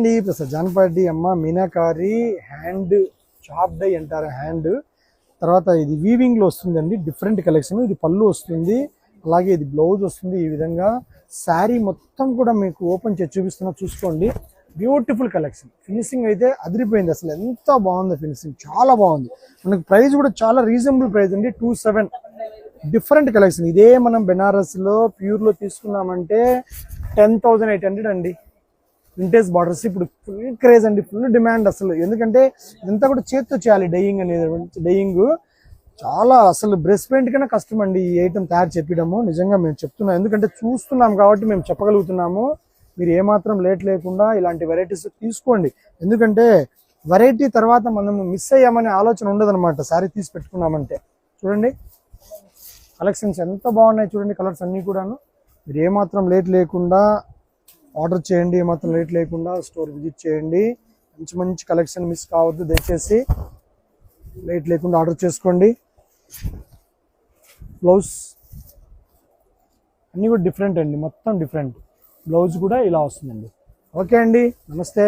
అండి ప్రసాద్ జానపడి అమ్మ meenakari hand chop die అంటారు హ్యాండ్. తర్వాత ఇది వీవింగ్ లో వస్తుందండి, డిఫరెంట్ కలెక్షన్. ఇది పళ్ళు వస్తుంది, అలాగే ఇది బ్లౌజ్ వస్తుంది. ఈ విధంగా శారీ మొత్తం కూడా మీకు ఓపెన్ చేసి చూపిస్తున్నా, చూసుకోండి. బ్యూటిఫుల్ కలెక్షన్, ఫినిషింగ్ అయితే అదిరిపోయింది. అసలు ఎంత బాగుంది ఫినిషింగ్, చాలా బాగుంది. మనకి ప్రైస్ కూడా చాలా రీజనబుల్ ప్రైస్ అండి, 27. Different collection. ఇదే మనం బెనారస్ లో ప్యూర్ లో తీసుకున్నామంటే 10,800 అండి. వింటేజ్ బార్డర్స్ ఇప్పుడు ఫుల్ క్రేజ్ అండి, ఫుల్ డిమాండ్ అసలు. ఎందుకంటే ఇదంతా కూడా చేతితో చేయాలి డైయింగ్ అనేది. డైయింగ్ చాలా అసలు బ్రెస్ట్ పెయింట్ కన్నా కష్టం అండి ఈ ఐటమ్ తయారు చెప్పడము. నిజంగా మేము చెప్తున్నాం, ఎందుకంటే చూస్తున్నాం కాబట్టి మేము చెప్పగలుగుతున్నాము. మీరు ఏమాత్రం లేట్ లేకుండా ఇలాంటి వెరైటీస్ తీసుకోండి. ఎందుకంటే వెరైటీ తర్వాత మనం మిస్ అయ్యామనే ఆలోచన ఉండదన్నమాట శారీ తీసి పెట్టుకున్నామంటే. చూడండి కలెక్షన్స్ ఎంత బాగున్నాయి చూడండి, కలర్స్ అన్నీ కూడాను. మీరు ఏమాత్రం లేట్ లేకుండా ఆర్డర్ చేయండి, ఏమాత్రం లేట్ లేకుండా స్టోర్ విజిట్ చేయండి. మంచి మంచి కలెక్షన్ మిస్ కావద్దు దయచేసి, లేట్ లేకుండా ఆర్డర్ చేసుకోండి. బ్లౌజ్ అన్నీ కూడా డిఫరెంట్ అండి, మొత్తం డిఫరెంట్. బ్లౌజ్ కూడా ఇలా వస్తుందండి. ఓకే అండి, నమస్తే.